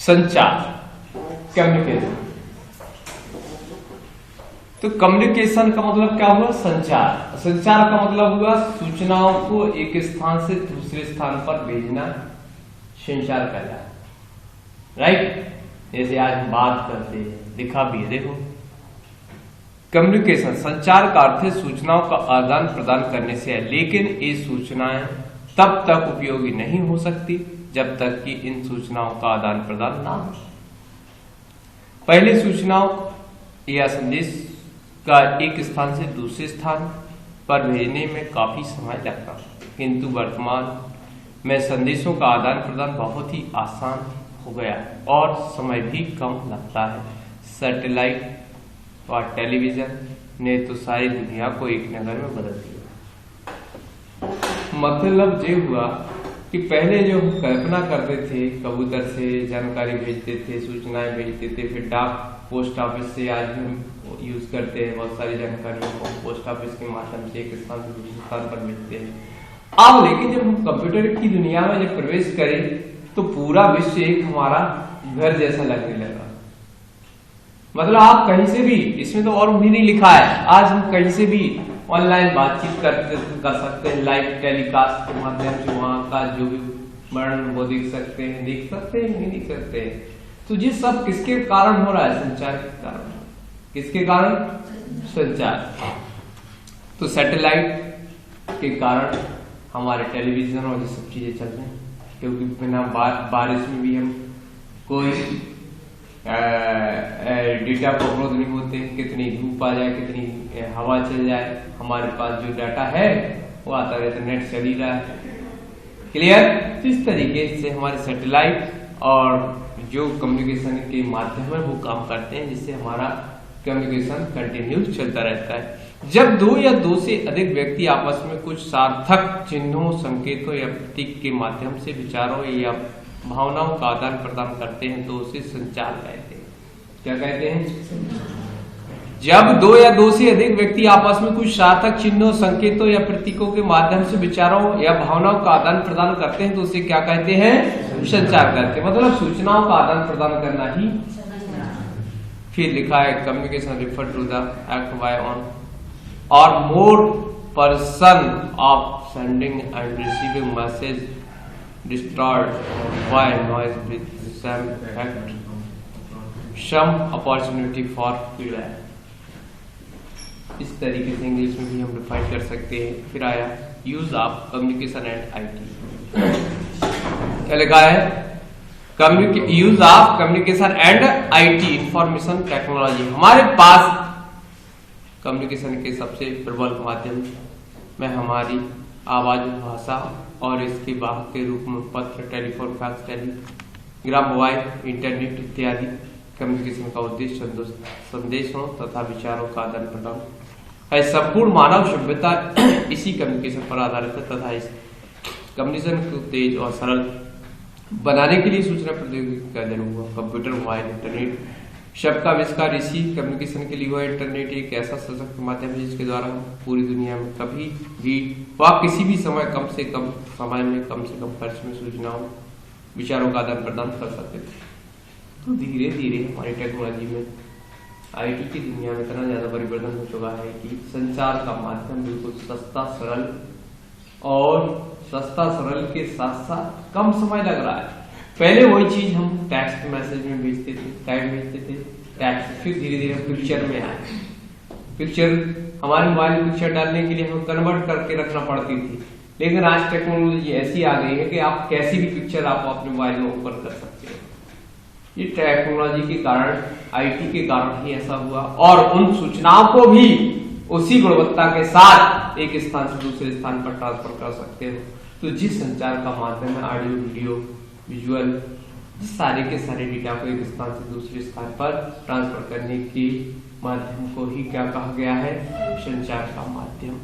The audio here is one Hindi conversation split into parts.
संचार, कम्युनिकेशन। तो कम्युनिकेशन का मतलब क्या हुआ? संचार। संचार का मतलब हुआ सूचनाओं को एक स्थान से दूसरे स्थान पर भेजना, संचार कहलाता है। राइट? जैसे आज हम बात करते हैं, लिखा भी है, देखो। कम्युनिकेशन, संचार का अर्थ है सूचनाओं का आदान प्रदान करने से है, लेकिन ये सूचनाएं तब तक उपयोगी नहीं हो सकती जब तक कि इन सूचनाओं का आदान प्रदान ना हो। पहले सूचनाओं या संदेश का एक स्थान से दूसरे स्थान पर भेजने में काफी समय लगता, किंतु वर्तमान में संदेशों का आदान प्रदान बहुत ही आसान हो गया और समय भी कम लगता है। सैटेलाइट और टेलीविजन ने तो सारी दुनिया को एक नगर में बदल दिया। मतलब ये हुआ कि पहले जो हम कल्पना करते थे, कबूतर से जानकारी भेजते थे, सूचनाएं भेजते थे, फिर डाक पोस्ट ऑफिस से आज हम यूज करते हैं, बहुत सारी जानकारियों को पोस्ट ऑफिस के माध्यम से एक स्थान से दूसरे स्थान पर भेजते हैं। अब लेकिन जब हम कंप्यूटर की दुनिया में जब प्रवेश करें तो पूरा विश्व एक हमारा घर जैसा लगने लगा। मतलब आप कहीं से भी, इसमें तो और भी नहीं लिखा है, आज हम कहीं से भी ऑनलाइन बातचीत कर सकते हैं, लाइव टेलीकास्ट के माध्यम से वहां का जो भी वर्णन वो देख सकते हैं, नहीं देख सकते हैं। तो ये सब किसके कारण हो रहा है? संचार के कारण। किसके कारण? संचार। तो सैटेलाइट के कारण हमारे टेलीविजन और ये सब चीजें चल रही हैं, क्योंकि बिना बारिश में भी हम कोई डेटा को अवरोध नहीं होते, कितनी धूप आ जाए, कितनी हवा चल जाए, हमारे पास जो डाटा है वो आता रहता है, नेट चल ही रहा है। क्लियर? तो इस तरीके से हमारे सैटेलाइट और जो कम्युनिकेशन के माध्यम है वो काम करते हैं, जिससे हमारा कम्युनिकेशन कंटिन्यूस चलता रहता है। जब दो या दो से अधिक व्यक्ति आपस में कुछ सार्थक चिन्हों, संकेतों या प्रतीक के माध्यम से विचारों या भावनाओं का आदान प्रदान करते हैं तो उसे संचार कहते हैं। क्या कहते हैं? जब दो या दो से अधिक व्यक्ति आपस में कुछ सार्थक चिन्हों, संकेतों या प्रतीकों के माध्यम से विचारों या भावनाओं का आदान प्रदान करते हैं तो उसे क्या कहते हैं? संचार कहते हैं। मतलब सूचनाओं का आदान प्रदान करना ही। फिर लिखा है communication refer to the act by one और more person of sending and receiving message distort by noise with some effect, some opportunity for feedback. इस तरीके से इंग्लिश में भी हम डिफाइन कर सकते हैं। फिर आया use of communication and IT. क्या लिखा है? Use of communication and IT, information technology. हमारे पास कम्युनिकेशन के सबसे प्रबल माध्यम में हमारी आवाज, भाषा और इसके वाहक के रूप में पत्र, telephone, fax, Telegram, mobile, internet इत्यादि। कम्युनिकेशन का उद्देश्य संदेशों तथा विचारों का आदान प्रदान है। संपूर्ण मानव सभ्यता इसी कम्युनिकेशन पर आधारित है तथा इस कम्युनिकेशन को तेज और सरल बनाने के लिए सूचना प्रौद्योगिकी का जन्म हुआ। कंप्यूटर, मोबाइल, इंटरनेट सबका आविष्कार इसी कम्युनिकेशन के लिए हुआ। इंटरनेट एक ऐसा सशक्त माध्यम है जिसके द्वारा हम पूरी दुनिया में कभी भी व किसी भी समय कम से कम समय में कम से कम खर्च में सूचनाओं, विचारों का आदान प्रदान कर सकते थे। तो धीरे धीरे हमारी टेक्नोलॉजी में, आईटी की दुनिया में इतना ज्यादा परिवर्तन हो चुका है कि संचार का माध्यम बिल्कुल सस्ता, सरल के साथ साथ कम समय लग रहा है। पहले वही चीज हम टेक्स्ट मैसेज में भेजते थे, टाइप भेजते थे, टेक्स्ट, फिर धीरे धीरे पिक्चर में आए। पिक्चर, हमारे मोबाइल में पिक्चर डालने के लिए हमें कन्वर्ट करके रखना पड़ती थी, लेकिन आज टेक्नोलॉजी ऐसी आ गई है कि आप कैसी भी पिक्चर आप अपने मोबाइल में ओपन कर सकते हो। ये टेक्नोलॉजी के कारण, आईटी के कारण ही ऐसा हुआ और उन सूचनाओं को भी उसी गुणवत्ता के साथ एक स्थान से दूसरे स्थान पर ट्रांसफर कर सकते हो। तो जिस संचार का माध्यम है ऑडियो, वीडियो, विजुअल, सारे के सारे डेटा को एक स्थान से दूसरे स्थान पर ट्रांसफर करने के माध्यम को ही क्या कहा गया है? संचार का माध्यम।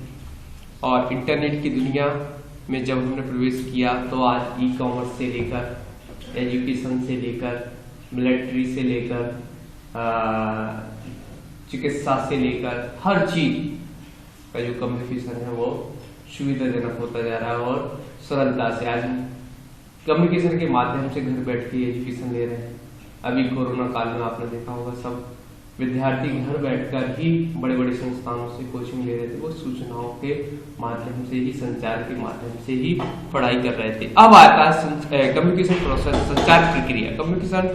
और इंटरनेट की दुनिया में जब हमने प्रवेश किया तो आज ई कॉमर्स से लेकर, एजुकेशन से लेकर, मिलिट्री से लेकर, चिकित्सा से लेकर हर चीज का जो कम्युनिकेशन है वो सुविधाजनक होता जा रहा है और सरलता से आज कम्युनिकेशन के माध्यम से घर बैठ के एजुकेशन ले रहे हैं, अभी कोरोना काल में आपने देखा होगा सब विद्यार्थी घर बैठकर ही बड़े बड़े संस्थानों से कोचिंग ले रहे थे, वो सूचनाओं के माध्यम से ही, संचार के माध्यम से ही पढ़ाई कर रहे थे। अब आता है कम्युनिकेशन प्रोसेस, संचार प्रक्रिया। कम्युनिकेशन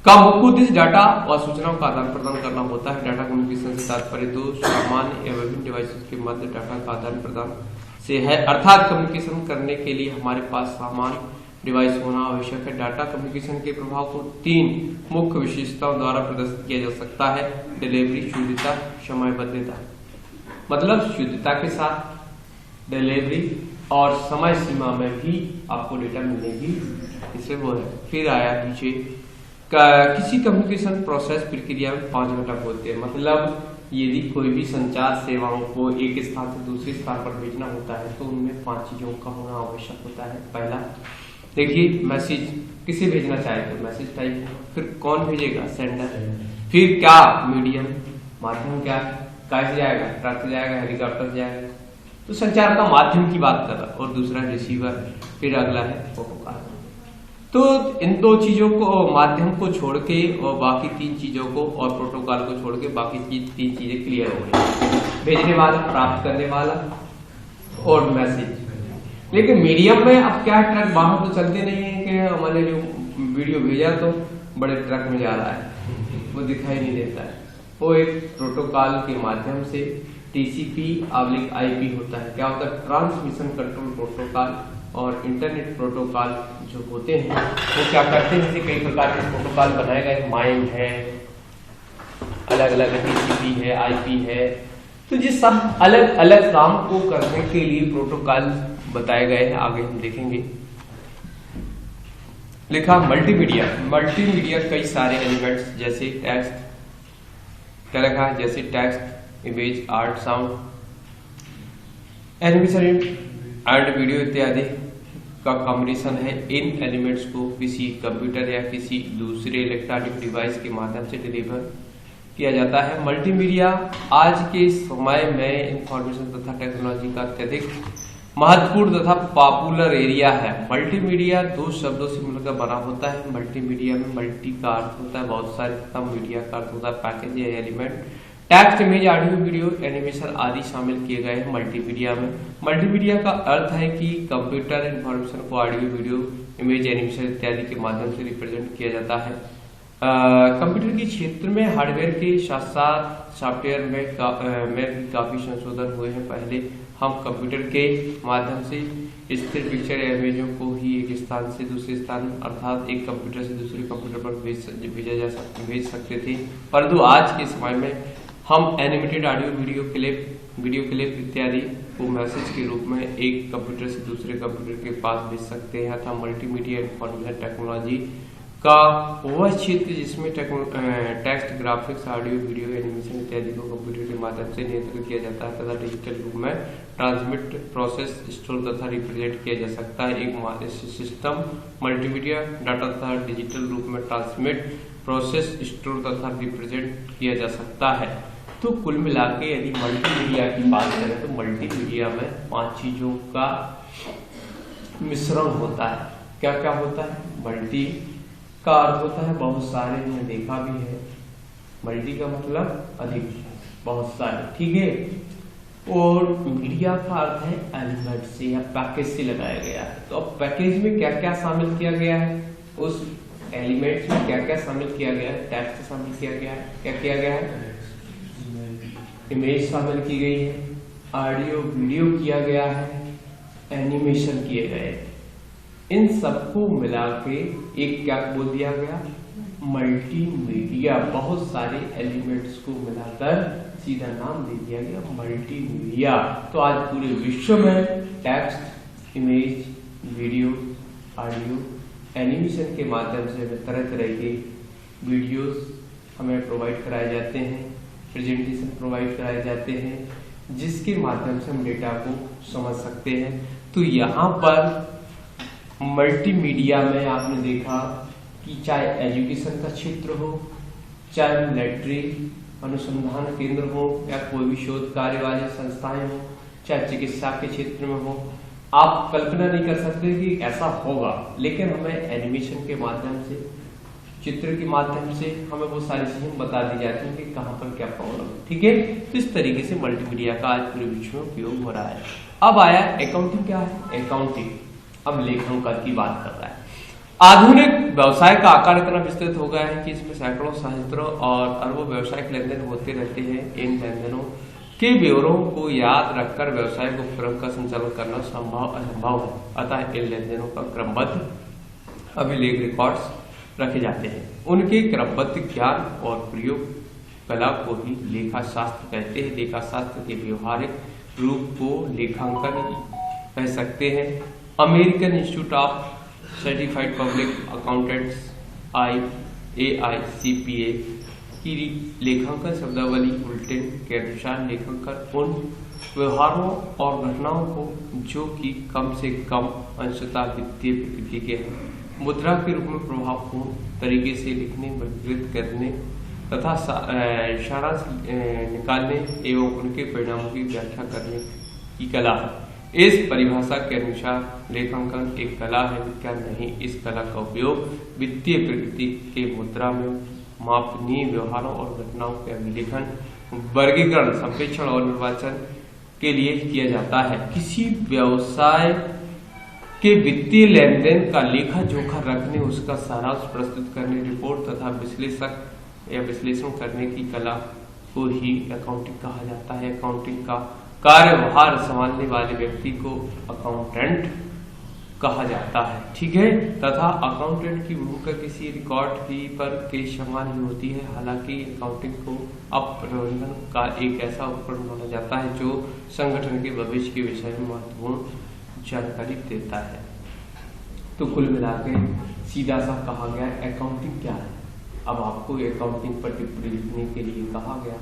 का मुख्य उद्देश्य डाटा और सूचनाओं का आदान प्रदान करना होता है। डाटा कम्युनिकेशन से तात्पर्य दो सामान्य या विभिन्न डिवाइसेस के मध्य डाटा का आदान प्रदान से है, अर्थात कम्युनिकेशन करने के लिए हमारे पास सामान्य डिवाइस होना आवश्यक है। डाटा कम्युनिकेशन के प्रभाव को 3 मुख्य विशेषताओं द्वारा प्रदर्शित किया जा सकता है। डिलीवरी, शुद्धता, समयबद्धता। मतलब शुद्धता के साथ डिलीवरी और समय सीमा में भी आपको डेटा मिलेगी, इससे वो है। फिर आया नीचे किसी कम्युनिकेशन प्रोसेस प्रक्रिया में 5 घटक होते हैं। मतलब यदि कोई भी संचार सेवाओं को एक स्थान से दूसरे स्थान पर भेजना होता है तो उनमें 5 चीजों का होना आवश्यक होता है। पहला देखिए, मैसेज किसे भेजना चाहे तो मैसेज टाइप, फिर कौन भेजेगा, सेंडर, फिर क्या मीडियम, माध्यम क्या है, कैसे जाएगा, ट्रक से जाएगा, हेलीकॉप्टर से जाएगा, तो संचार का माध्यम की बात कर रहा। और दूसरा रिसीवर, फिर अगला है प्रोटोकॉल। तो इन 2 चीजों को, माध्यम को छोड़ के और बाकी 3 चीजों को, और प्रोटोकॉल को छोड़ के बाकी 3 चीजें क्लियर हो गई। भेजने वाला, प्राप्त करने वाला और मैसेज। लेकिन मीडियम में अब क्या, ट्रक बाहर तो चलते नहीं है कि हमारे जो वीडियो भेजा तो बड़े ट्रक में जा रहा है, वो दिखाई नहीं देता है। वो एक प्रोटोकॉल के माध्यम से TCP/IP होता है। क्या होता है, ट्रांसमिशन कंट्रोल प्रोटोकॉल और इंटरनेट प्रोटोकॉल जो होते हैं वो क्या करते हैं, जैसे कई प्रकार के प्रोटोकॉल बनाए गए, माइम है, अलग अलग TCP है, IP है, तो ये सब अलग अलग काम को करने के लिए प्रोटोकॉल बताए गए हैं। आगे हम देखेंगे। लिखा मल्टीमीडिया। मल्टीमीडिया कई सारे एलिमेंट्स जैसे टेक्स्ट, क्या लिखा है, जैसे text, image, art, sound, animation and video इत्यादि का कॉम्बिनेशन है। इन एलिमेंट्स को किसी कंप्यूटर या किसी दूसरे इलेक्ट्रॉनिक डिवाइस के माध्यम से डिलीवर किया जाता है। मल्टीमीडिया आज के समय में इंफॉर्मेशन तथा टेक्नोलॉजी का अत्यधिक महत्वपूर्ण तथा पॉपुलर एरिया है। मल्टीमीडिया 2 शब्दों से मिलकर बना होता है। मल्टीमीडिया में मल्टी का अर्थ होता है बहुत सारे, तथा मीडिया का अर्थ होता है पैकेज या element. Text, image, audio, video, animation आदि शामिल किए गए हैं मल्टीमीडिया में। मल्टीमीडिया का अर्थ है कि कंप्यूटर इंफॉर्मेशन को ऑडियो, वीडियो, इमेज, एनिमेशन इत्यादि के माध्यम से रिप्रेजेंट किया जाता है। कंप्यूटर के क्षेत्र में हार्डवेयर के साथ साथ सॉफ्टवेयर में भी काफी संशोधन हुए हैं। पहले हम कंप्यूटर के माध्यम से स्थिर पिक्चर या इमेजों को ही एक स्थान से दूसरे स्थान, अर्थात एक कंप्यूटर से दूसरे कंप्यूटर पर भेज सकते थे, परंतु आज के समय में हम एनिमेटेड ऑडियो, वीडियो क्लिप इत्यादि को मैसेज के रूप में एक कंप्यूटर से दूसरे कंप्यूटर के पास भेज सकते हैं। अर्थात मल्टीमीडिया इंफॉर्मेशन टेक्नोलॉजी का वह क्षेत्र जिसमें text, graphics, audio, video, animation इत्यादि को कंप्यूटर के माध्यम से नियंत्रित किया जाता है तथा डिजिटल रूप में ट्रांसमिट, प्रोसेस, स्टोर तथा रिप्रेजेंट किया जा सकता है। एक सिस्टम मल्टीमीडिया डाटा तथा डिजिटल रूप में ट्रांसमिट, प्रोसेस, स्टोर तथा रिप्रेजेंट किया जा सकता है। तो कुल मिला के यदि मल्टीमीडिया की बात करें तो मल्टीमीडिया में 5 चीजों का मिश्रण होता है। क्या क्या होता है? मल्टी का अर्थ होता है बहुत सारे, हमने देखा भी है। मल्टी का मतलब अधिक, बहुत सारे, ठीक है। और मीडिया का अर्थ है एलिमेंट से या पैकेज से लगाया गया है। तो अब पैकेज में क्या क्या शामिल किया गया है, उस एलिमेंट्स में क्या क्या शामिल किया गया है? टेक्स्ट शामिल किया गया है, क्या किया गया है? इमेज शामिल की गई है, ऑडियो, वीडियो किया गया है, एनिमेशन किए गए। इन सबको मिला के एक क्या बोल दिया गया? मल्टीमीडिया। बहुत सारे एलिमेंट्स को मिलाकर सीधा नाम दे दिया गया मल्टीमीडिया। तो आज पूरे विश्व में text, image, video, audio, animation के माध्यम से हमें तरह तरह के वीडियोस हमें प्रोवाइड कराए जाते हैं, प्रेजेंटेशन प्रोवाइड कराए जाते हैं, जिसके माध्यम से हम डेटा को समझ सकते हैं। तो यहाँ पर मल्टीमीडिया में आपने देखा कि चाहे एजुकेशन का क्षेत्र हो, चाहे मिलिट्री अनुसंधान केंद्र हो, या कोई भी शोध कार्य वाले संस्थाएं हो, चाहे चिकित्सा के क्षेत्र में हो, आप कल्पना नहीं कर सकते कि ऐसा होगा। लेकिन हमें एनिमेशन के माध्यम से, चित्र के माध्यम से हमें वो सारी चीजें बता दी जाती हैं कि कहाँ पर क्या प्रॉब्लम है। ठीक है, तो इस तरीके से मल्टीमीडिया का आज पूरे विश्व में उपयोग हो रहा है। अब आया अकाउंटिंग। क्या है अकाउंटिंग? अब लेखांकन की बात कर रहा है। आधुनिक व्यवसाय का आकार इतना विस्तृत हो गया है कि इसमें सैकड़ों, सहस्त्रों और अरबों व्यवसायिक लेनदेन होते रहते हैं। इन लेनदेनों के ब्यौरों को याद रखकर व्यवसाय को फर्म का संचालन करना असंभव है। अतः इन लेनदेनों का क्रमबद्ध अभिलेख रिकॉर्ड्स रखे जाते हैं। उनके क्रमबद्ध ज्ञान और प्रयोग कला को ही लेखा शास्त्र कहते हैं। लेखा शास्त्र के व्यवहारिक रूप को लेखांकन कह सकते हैं। American institute of certified public accountants AICPA की लेखांकन शब्दावली बुलेटिन के अनुसार लेखांकन उन व्यवहारों और घटनाओं को जो कि कम से कम अंशतः वित्तीय प्रकृति के हैं, मुद्रा के रूप में प्रभावपूर्ण तरीके से लिखने, वर्गीकृत करने तथा सारांश निकालने एवं उनके परिणामों की व्याख्या करने की कला है। इस परिभाषा के अनुसार लेखांकन एक कला है, विज्ञान नहीं। इस कला का उपयोग वित्तीय प्रकृति के मुद्रा में मापनीय व्यवहारों और घटनाओं के अभिलेखन, वर्गीकरण, संप्रेषण और निर्वाचन के लिए किया जाता है। किसी व्यवसाय के वित्तीय लेनदेन का लेखा जोखा रखने, उसका सारांश प्रस्तुत करने, रिपोर्ट तथा विश्लेषण करने की कला को ही अकाउंटिंग कहा जाता है। अकाउंटिंग का कार्यभार संभालने वाले व्यक्ति को अकाउंटेंट कहा जाता है। ठीक है, तथा अकाउंटेंट की भूमिका किसी रिकॉर्ड कीपर के समान ही होती है। हालांकि अकाउंटिंग को अब प्रबंधन का एक ऐसा उपकरण माना जाता है जो संगठन के भविष्य के विषय में महत्वपूर्ण जानकारी देता है। तो कुल मिलाकर सीधा सा कहा गया अकाउंटिंग क्या है। अब आपको अकाउंटिंग पर टिप्पणी लिखने के लिए कहा गया।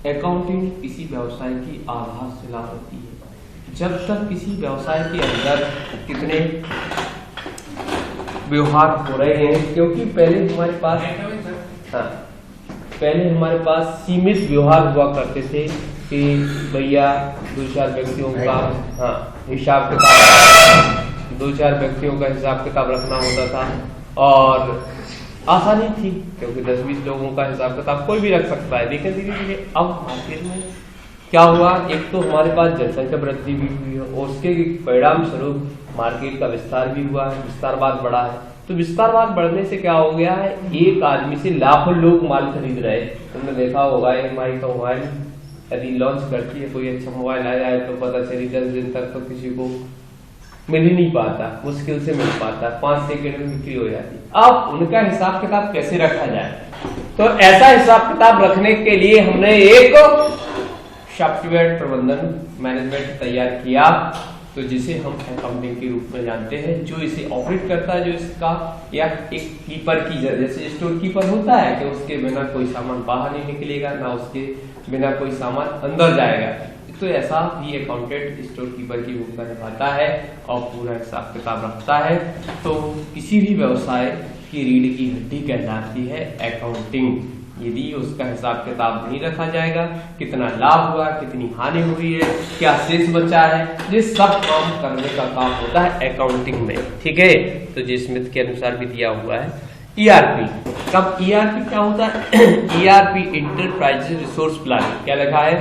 अकाउंटिंग किसी व्यवसाय की आधारशिला होती है। जब तक किसी व्यवसाय के अंदर कितने व्यवहार हो रहे हैं, क्योंकि पहले हमारे पास सीमित व्यवहार हुआ करते थे कि भैया दो चार व्यक्तियों का हिसाब किताब रखना होता था और आसानी थी, क्योंकि 10-20 लोगों का हिसाब किताब कोई भी रख सकता है। लेकिन धीरे धीरे अब मार्केट में क्या हुआ, एक तो हमारे पास जनसंख्या वृद्धि भी हुई है और उसके परिणाम स्वरूप मार्केट का विस्तार भी हुआ है, विस्तारवाद बढ़ा है। तो विस्तारवाद बढ़ने से क्या हो गया है, एक आदमी से लाखों लोग माल खरीद रहे हैं। तुमने देखा होगा EMI का मोबाइल यदि लॉन्च करती है, कोई अच्छा मोबाइल आ जाए तो पता चली 10 दिन तक तो किसी को मिल ही नहीं पाता, मुश्किल से मिल पाता, 5 सेकंड में बिक्री हो जाती। अब उनका हिसाब किताब कैसे रखा जाए, तो ऐसा हिसाब किताब रखने के लिए हमने एक सॉफ्टवेयर प्रबंधन मैनेजमेंट तैयार किया, तो जिसे हम अकाउंटिंग के रूप में जानते हैं। जो इसे ऑपरेट करता है, जो इसका या एक कीपर की, जैसे स्टोर कीपर होता है कि उसके बिना कोई सामान बाहर नहीं निकलेगा, ना उसके बिना कोई सामान अंदर जाएगा, तो ऐसा भी अकाउंटेंट स्टोर कीपर की भूमिका निभाता है और पूरा हिसाब किताब रखता है। तो किसी भी व्यवसाय की रीढ़ की हड्डी कहलाती है अकाउंटिंग। यदि उसका हिसाब किताब नहीं रखा जाएगा, कितना लाभ हुआ, कितनी हानि हुई है, क्या शेष बचा है, ये सब काम करने का काम होता है अकाउंटिंग में। ठीक है, तो जे स्मिथ के अनुसार भी दिया हुआ है ERP। कब ERP क्या होता है, ERP इंटरप्राइजेस रिसोर्स प्लानिंग। क्या लिखा है,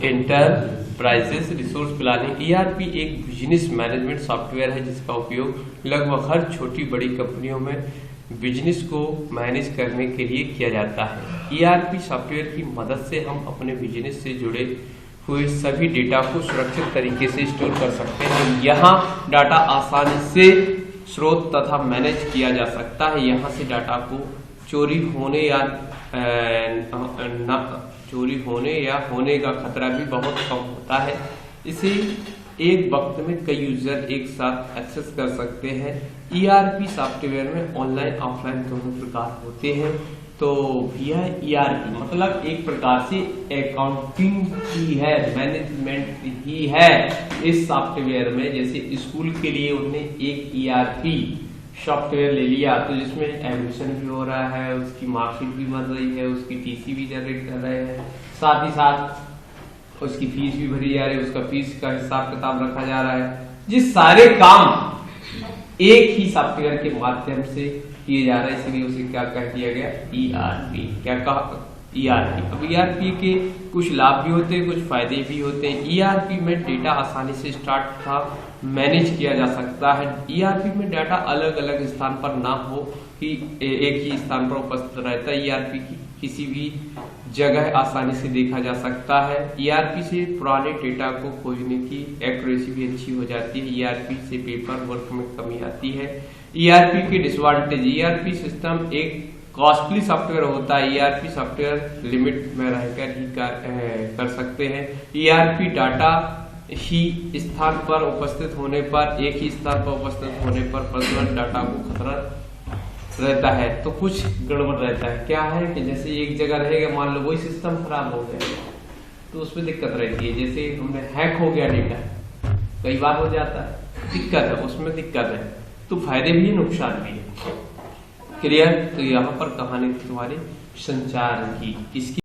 इंटरप्राइजेस रिसोर्स प्लानिंग। ERP एक बिजनेस मैनेजमेंट सॉफ्टवेयर है जिसका उपयोग लगभग हर छोटी बड़ी कंपनियों में बिजनेस को मैनेज करने के लिए किया जाता है। ERP सॉफ्टवेयर की मदद से हम अपने बिजनेस से जुड़े हुए सभी डेटा को सुरक्षित तरीके से स्टोर कर सकते हैं। यहाँ डाटा आसानी से स्रोत तथा मैनेज किया जा सकता है। यहाँ से डाटा को चोरी होने या होने का खतरा भी बहुत कम होता है। इसे एक वक्त में कई यूजर एक साथ एक्सेस कर सकते हैं। ERP सॉफ्टवेयर में ऑनलाइन ऑफलाइन दोनों प्रकार होते हैं। तो यह ERP मतलब एक प्रकार से अकाउंटिंग की है, मैनेजमेंट ही है इस सॉफ्टवेयर में। जैसे स्कूल के लिए उन्होंने एक ERP सॉफ्टवेयर ले लिया, तो जिसमें एडमिशन भी हो रहा है, उसकी मार्कशीट भी बन रही है, उसकी TC भी जनरेट कर रहे हैं, साथ ही साथ उसकी फीस भी भरी जा रही है, उसका फीस का हिसाब किताब रखा जा रहा है। ये सारे काम एक ही सॉफ्टवेयर के माध्यम से किए जा रहे हैं, इसलिए उसे क्या कह दिया गया, ERP। क्या कहा, ERP। अब ERP के कुछ लाभ भी होते हैं, कुछ फायदे भी होते हैं। ERP में डेटा आसानी से स्टार्ट तथा मैनेज किया जा सकता है। ERP में डाटा अलग अलग स्थान पर ना हो कि एक ही स्थान पर उपस्थित रहता है। ERP की किसी भी जगह आसानी से देखा जा सकता है। ERP से पुराने डेटा को खोजने की एक्यूरेसी भी अच्छी हो जाती है। ERP से पेपर वर्क में कमी आती है। ERP के डिसएडवांटेज, ERP सिस्टम एक कॉस्टली सॉफ्टवेयर होता है। ERP सॉफ्टवेयर लिमिट में रहकर ही कर सकते हैं। ERP डाटा ही स्थान पर उपस्थित होने पर, एक ही स्थान पर उपस्थित होने पर पर्सनल डाटा को खतरा रहता है। तो कुछ गड़बड़ रहता है। क्या है कि जैसे एक जगह रहेगा, मान लो वही सिस्टम खराब हो गया तो उसमें दिक्कत रहती है। जैसे हमने हैक हो गया डेटा, कई बार हो जाता है, दिक्कत है, उसमें दिक्कत है। तो फायदे भी है, नुकसान भी है। क्लियर। तो यहाँ पर कहानी थी तुम्हारी संचार की। इसकी